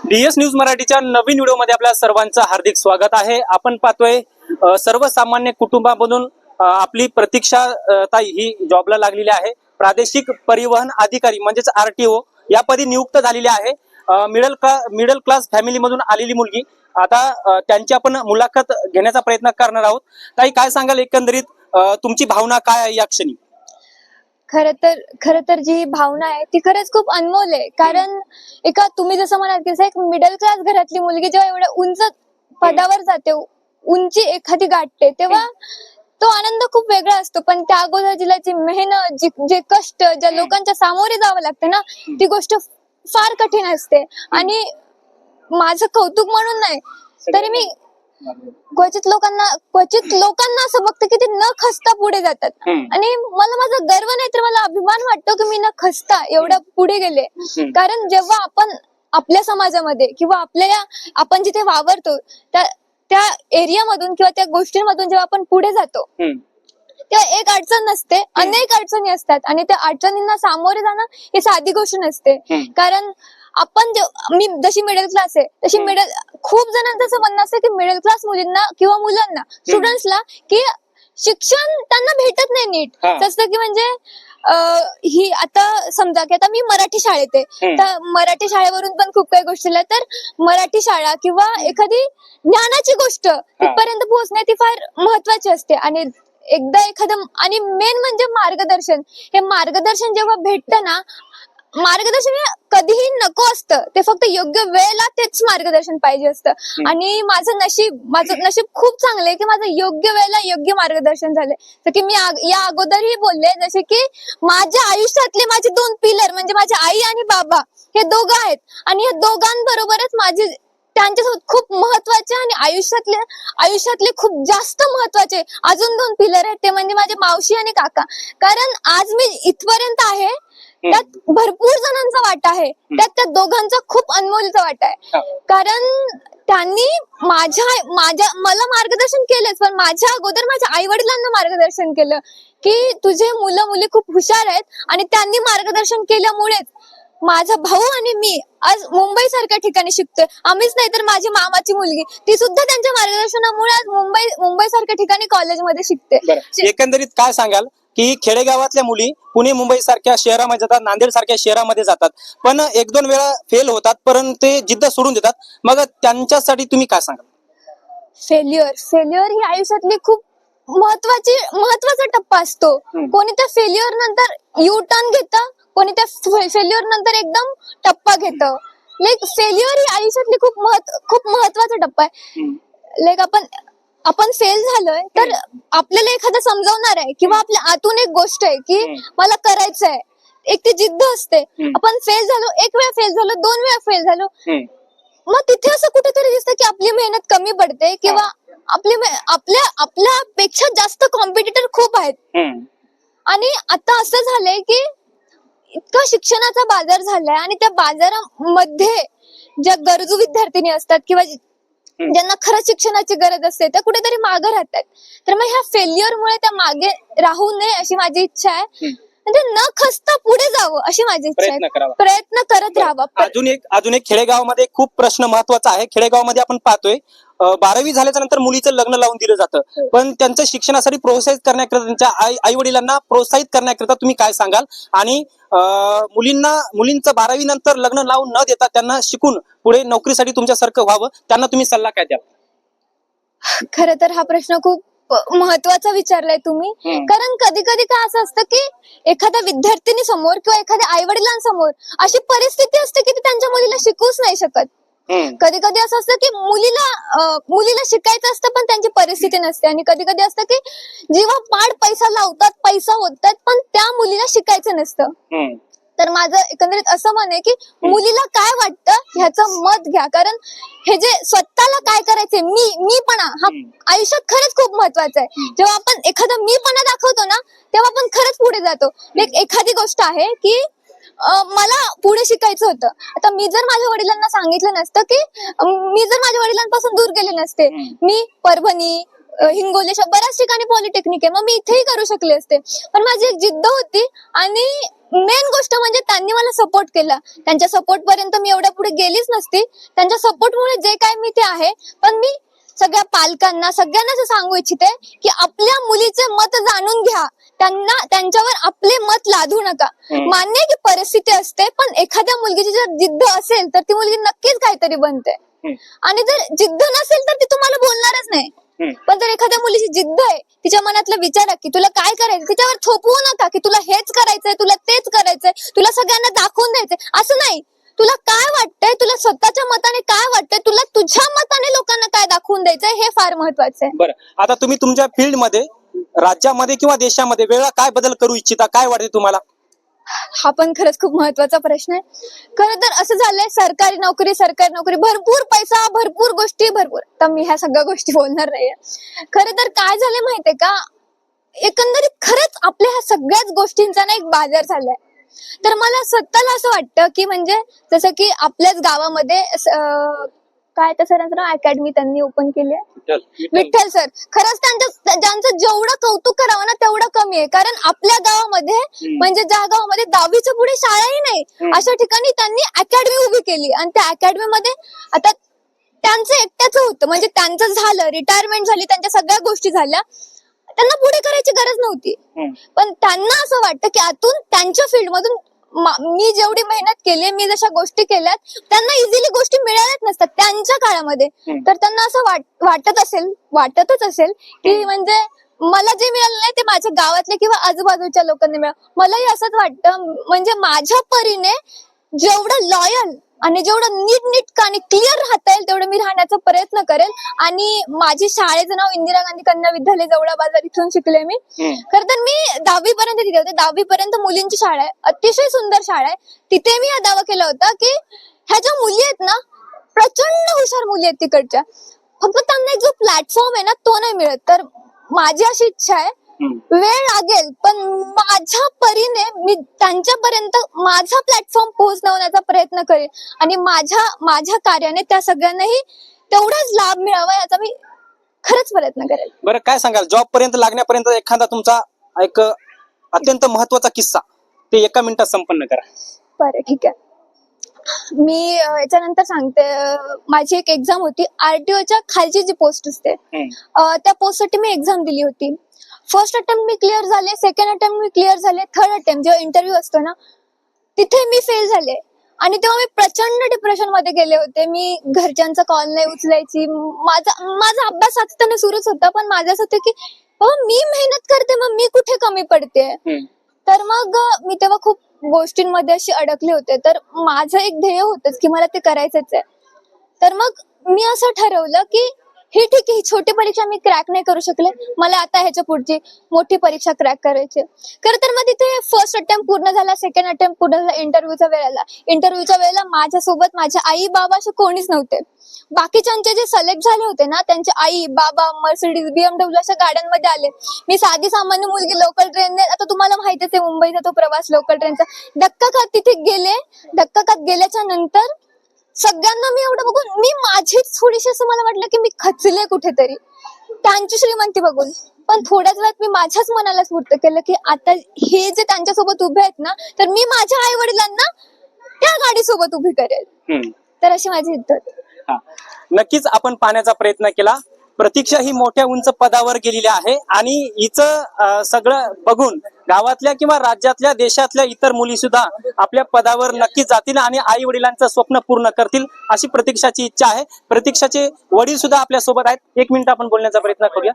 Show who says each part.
Speaker 1: DS news मराठीच्या नवीन व्हिडिओमध्ये आपल्या सर्वांचं हार्दिक स्वागत आहे। आपण पाहतोय सर्वसामान्य कुटुंबामधून आपली प्रतीक्षा ताई ही जॉबला लागलेली आहे। प्रादेशिक परिवहन अधिकारी म्हणजेच RTO या पदी नियुक्त झालेली आहे। मिडल क्लास फॅमिली मधून आलेली मुलगी। आता त्यांची आपण मुलाखत घेण्याचा प्रयत्न करणार आहोत। ताई, काय सांगाल एकंदरीत तुमची भावना काय आहे या क्षणी?
Speaker 2: खर तर जी भावना आहे ती खरंच खूप अनमोल आहे। कारण तुम्ही जसं म्हणाल की एक मिडल क्लास घरातली मुलगी जेव्हा एवढ्या उंच पदावर जाते, उंची एखादी गाठते, तेव्हा तो आनंद खूप वेगळा असतो। पण त्या अगोदर तिला जी मेहनत, जे कष्ट, ज्या लोकांच्या सामोरे जावं लागतं ना, ती गोष्ट फार कठीण असते। आणि माझं कौतुक म्हणून नाही, तरी मी क्वचित लोकांना असं बघते की ते न खचता पुढे जातात। आणि मला माझा गर्व नाही तर मला अभिमान वाटतो की मी न खचता एवढ्या पुढे गेले। कारण जेव्हा आपण आपल्या समाजामध्ये किंवा आपण जिथे वावरतो त्या एरियामधून किंवा त्या गोष्टींमधून जेव्हा आपण पुढे जातो, तेव्हा एक अडचण नसते, अनेक अडचणी असतात। आणि त्या अडचणींना सामोरे जाणं ही साधी गोष्ट नसते। कारण मी जशी मिडल क्लास आहे तशी खूप जणांचं असं म्हणणं असतं की मिडल क्लास मुलींना किंवा मुलांना, स्टुडंट्सला, की शिक्षण त्यांना भेटत नाही नीट। जसं की म्हणजे ही आता समजा की आता मी मराठी शाळेत आहे, तर मराठी शाळेवरून पण खूप काही गोष्टी झाल्या। तर मराठी शाळा किंवा एखादी ज्ञानाची गोष्ट तिथपर्यंत पोहोचणे ती फार महत्वाची असते। आणि आणि मेन म्हणजे मार्गदर्शन। हे मार्गदर्शन जेव्हा भेटतं ना, मार्गदर्शन हे कधीही नको असतं, ते फक्त योग्य वेळेला तेच मार्गदर्शन पाहिजे असतं। आणि माझं नशीब खूप चांगलं आहे की माझं योग्य वेळेला योग्य मार्गदर्शन झालंय। तर की मी या अगोदरही बोलले, जसे की माझ्या आयुष्यातले माझे दोन पिलर म्हणजे माझी आई आणि बाबा, हे दोघं आहेत। आणि या दोघांबरोबरच त्यांच्यासोबत खूप महत्वाचे आणि आयुष्यातले खूप जास्त महत्वाचे अजून दोन पिलर आहेत, ते म्हणजे माझे मावशी आणि काका। कारण आज मी इथपर्यंत आहे त्यात भरपूर जणांचा वाटा आहे, त्यात त्या दोघांचा खूप अनमोलचा वाटा आहे। कारण त्यांनी मला मार्गदर्शन केलंच, पण माझ्या अगोदर माझ्या आई वडिलांना मार्गदर्शन केलं की तुझे मुलं मुली खूप हुशार आहेत। आणि त्यांनी मार्गदर्शन केल्यामुळेच माझा भाऊ आणि मी आज मुंबई सारख्या ठिकाणी शिकतोय। आम्हीच नाही तर माझी मामाची मुलगी, ती सुद्धा त्यांच्या मार्गदर्शनामुळे आज मुंबई सारख्या ठिकाणी कॉलेजमध्ये शिकते।
Speaker 1: एकंदरीत काय सांगाल की खेडेगावातल्या मुली पुणे मुंबई सारख्या शहरामध्ये जातात, नांदेड सारख्या शहरामध्ये जातात, पण एक दोन वेळा फेल होतात, परंतु ते जिद्द सोडून देतात, मग त्यांच्यासाठी तुम्ही काय सांगाल?
Speaker 2: फेल्युअर ही आयुष्यातली खूप महत्वाचा टप्पा असतो। कोणी त्या फेल्युअर नंतर यू टर्न घेतं, कोणी त्या फेल्युअर नंतर एकदम टप्पा घेतं। फेल्युअर ही आयुष्यातली खूप महत्वाचा टप्पा आहे। आपण फेल झालोय तर आपल्याला एखादं समजावणार आहे किंवा आपल्या आतून एक गोष्ट आहे की मला करायचंय, एक ती जिद्द असते। आपण फेल झालो, एक वेळा फेल झालो, दोन वेळा फेल झालो, मग तिथे असं कुठेतरी दिसतं की आपली मेहनत कमी पडते किंवा आपल्यापेक्षा जास्त कॉम्पिटिटर खूप आहेत। आणि आता असं झालंय की इतका शिक्षणाचा बाजार झालाय आणि त्या बाजारामध्ये ज्या गरजू विद्यार्थिनी असतात किंवा ज्यांना खरंच शिक्षणाची गरज असते, त्या कुठेतरी मागे राहतात। तर मग ह्या फेल्युअरमुळे त्या मागे राहू नये अशी माझी इच्छा आहे। म्हणजे न खचता पुढे जावं अशी माझी इच्छा आहे, प्रयत्न करत राहावा।
Speaker 1: अजून एक खेडेगावामध्ये खूप प्रश्न महत्वाचा आहे। खेडेगावामध्ये आपण पाहतोय 12वी झाल्याच्या नंतर मुलीचं लग्न लावून दिलं जातं, पण त्यांच्या शिक्षणासाठी प्रोत्साहित करण्याकरिता, त्यांच्या आई वडिलांना प्रोत्साहित करण्याकरिता तुम्ही काय सांगाल? आणि मुलींचं 12वी नंतर लग्न लावून न देता त्यांना शिकून पुढे नोकरीसाठी तुमच्यासारखं व्हावं, त्यांना तुम्ही सल्ला काय द्याल?
Speaker 2: खरं तर हा प्रश्न खूप महत्वाचा विचारलाय तुम्ही। कारण कधी कधी काय असं असतं की एखाद्या विद्यार्थिनी समोर किंवा एखाद्या आई वडिलांसमोर अशी परिस्थिती असते की ते त्यांच्या मुलीला शिकवूच नाही शकत। कधी कधी असं असतं की मुलीला शिकायचं असतं पण त्यांची परिस्थिती नसते। आणि कधी कधी असतं की जेव्हा पाड पैसा लावतात, पैसा होतात, पण त्या मुलीला शिकायचं नसतं। तर माझं एकंदरीत असं म्हण आहे की मुलीला काय वाटतं ह्याचं मत घ्या। कारण हे जे स्वतःला काय करायचंय, मीपणा हा आयुष्यात खरंच खूप महत्वाचा आहे। जेव्हा आपण एखादा मीपणा दाखवतो ना, तेव्हा आपण खरंच पुढे जातो। एखादी गोष्ट आहे की मला पुढे शिकायचं होतं। आता मी जर माझ्या वडिलांना सांगितलं नसतं की मी जर माझ्या वडिलांपासून दूर गेले नसते, मी परभणी, हिंगोली अशा बऱ्याच ठिकाणी पॉलिटेक्निक आहे, मग मी इथेही करू शकले असते. पण माझी एक जिद्द होती आणि मेन गोष्ट म्हणजे त्यांनी मला सपोर्ट केला. त्यांच्या सपोर्ट पर्यंत मी एवढ्या पुढे गेलीच नसती. त्यांच्या सपोर्टमुळे जे काय मी ते आहे. पण मी सगळ्या पालकांना सगळ्यांना असं सांगू इच्छिते की आपल्या मुलीचे मत जाणून घ्या, त्यांच्यावर आपले मत लादू नका. मान्य आहे की परिस्थिती असते, पण एखाद्या मुलगीची जर जिद्द असेल तर ती मुलगी नक्कीच काहीतरी बनते. आणि जर जिद्द नसेल तर ती तुम्हाला बोलणारच नाही. पण जर एखाद्या मुलीची जिद्द आहे, तिच्या मनातलं विचारा की तुला काय करायचं, तिच्यावर थोपवू नका की तुला हेच करायचंय, तुला तेच करायचंय, तुला सगळ्यांना दाखवून द्यायचंय. असं नाही. तुला काय वाटतंय, तुला स्वतःच्या मताने काय वाटतंय, तुला तुझ्या मताने लोकांना काय दाखवून द्यायचंय, हे फार महत्वाचं आहे.
Speaker 1: बरं, आता तुम्ही तुमच्या फील्ड मध्ये, राज्यामध्ये किंवा देशामध्ये वेगळा काय बदल करू इच्छिता, काय वाटते तुम्हाला?
Speaker 2: हा पण खरंच खूप महत्वाचा प्रश्न आहे. खरं तर असं झालंय, सरकारी नोकरी, भरपूर पैसा, भरपूर गोष्टी, भरपूर. तर मी ह्या सगळ्या गोष्टी बोलणार नाहीये. खरं तर काय झालंय माहितीये का, एकंदरीत खरंच आपल्या ह्या सगळ्याच गोष्टींचा ना एक बाजार झालाय. तर मला स्वतःला असं वाटतं की म्हणजे जसं की आपल्याच गावामध्ये काय त्या सरांचं नाव, अकॅडमी त्यांनी ओपन केली आहे, विठ्ठल सर. खरंच ज्यांचं जेवढं कौतुक करावं ना तेवढं कमी आहे. कारण आपल्या गावामध्ये म्हणजे ज्या गावामध्ये 10वीच्या पुढे शाळाही नाही, अशा ठिकाणी त्यांनी अकॅडमी उभी केली. आणि त्या अकॅडमीमध्ये आता त्यांचं एकट्याच होतं, म्हणजे त्यांचं झालं, रिटायरमेंट झाली, त्यांच्या सगळ्या गोष्टी झाल्या, त्यांना पुढे करायची गरज नव्हती. पण त्यांना असं वाटतं की आतून त्यांच्या फील्डमधून मी जेवढी मेहनत केली, मी जशा गोष्टी केल्यात, त्यांना इझिली गोष्टी मिळाल्याच नसतात त्यांच्या काळामध्ये. तर त्यांना असं वाटतच असेल की म्हणजे मला जे मिळालं नाही ते माझ्या गावातल्या किंवा आजूबाजूच्या लोकांनी मिळालं. मलाही असंच वाटतं, म्हणजे माझ्या परीने जेवढं लॉयल आणि जेवढं नीटनेटकं आणि क्लिअर राहता येईल तेवढं मी राहण्याचा प्रयत्न करेल. आणि माझी शाळेचं नाव इंदिरा गांधी कन्या विद्यालय जवळा बाजार, इथून शिकले मी. खरं तर मी 10वी पर्यंत तिथे होते. 10वी पर्यंत मुलींची शाळा आहे, अतिशय सुंदर शाळा आहे. तिथे मी हा दावा केला होता की ह्या ज्या मुली आहेत ना, प्रचंड हुशार मुली आहेत तिकडच्या, फक्त त्यांना एक जो प्लॅटफॉर्म आहे ना तो नाही मिळत. तर माझी अशी इच्छा आहे, वेळ लागेल पण माझ्या परीने मी त्यांच्यापर्यंत माझा प्लॅटफॉर्म पोहोचवण्याचा प्रयत्न करेन. आणि माझ्या कार्याने त्या सगळ्यांनाही तेवढाच लाभ मिळावा याचा मी खरंच प्रयत्न करेल.
Speaker 1: बरं, काय सांगाल जॉब पर्यंत लागण्यापर्यंत एखादा तुमचा एक अत्यंत महत्वाचा किस्सा, ते 1 मिनिटात संपन्न करा.
Speaker 2: बरं, ठीक आहे. मी याच्यानंतर सांगते. माझी एक एक्झाम होती, आरटीओच्या खालची जी पोस्ट असते त्या पोस्टसाठी मी एक्झाम दिली होती. फर्स्ट अटेम्प्ट मी क्लिअर झाले, सेकंड अटेम्प्ट मी क्लिअर झाले, थर्ड अटेम्प्ट जेव्हा इंटरव्ह्यू असतो ना तिथे मी फेल झाले. आणि तेव्हा मी प्रचंड डिप्रेशन मध्ये गेले होते. मी घरच्यांचा कॉल नाही उचलायची. माझा अभ्यास सातत्याने सुरूच होता, पण माझं असं होतं की मी मेहनत करते, मग मी कुठे कमी पडते. तर मग मी तेव्हा खूप गोष्टींमध्ये अशी अडकले होते. तर माझं एक ध्येय होतंच की मला ते करायचंच आहे. तर मग मी असं ठरवलं की ही ठीक आहे, ही छोटी परीक्षा मी क्रॅक नाही करू शकले, मला आता ह्याच्या पुढची मोठी परीक्षा क्रॅक करायची. खरं तर मग तिथे फर्स्ट अटेम्प्ट पूर्ण झाला, सेकंड अटेम्प्ट पूर्ण झाला, इंटरव्ह्यूच्या वेळेला माझ्यासोबत माझे आई बाबा असे कोणीच नव्हते. बाकीच्यांचे जे सिलेक्ट झाले होते ना, त्यांचे आई बाबा मर्सिडीज BMW अशा गाड्यांमध्ये आले. मी साधी सामान्य मुलगी लोकल ट्रेनने, आता तुम्हाला माहितीच आहे मुंबईचा तो प्रवास लोकल ट्रेनचा, धक्का खात तिथे गेले. धक्का खात गेल्याच्या नंतर सगळ्यांना मी एवढं बघून मी माझीच थोडीशी असं मला वाटलं की मी खचले कुठेतरी त्यांची श्रीमंती बघून. पण थोड्याच वेळात मी माझ्याच मनाला स्फूर्त केलं की आता हे जे त्यांच्यासोबत उभे आहेत ना, तर मी माझ्या आई वडिलांना त्या गाडीसोबत उभी करेल. तर अशी माझी इच्छा होती.
Speaker 1: नक्कीच आपण पाहण्याचा प्रयत्न केला. प्रतीक्षा ही मोठ्या उंच पदावर गेलेली आहे आणि हिचं सगळं बघून गावातल्या किंवा राज्यातल्या देशातल्या इतर मुली सुद्धा आपल्या पदावर नक्की जातील आणि आई वडिलांचं स्वप्न पूर्ण करतील अशी प्रतीक्षाची इच्छा आहे. प्रतीक्षाचे वडील सुद्धा आपल्या सोबत आहेत. 1 मिनिट आपण बोलण्याचा प्रयत्न करूया.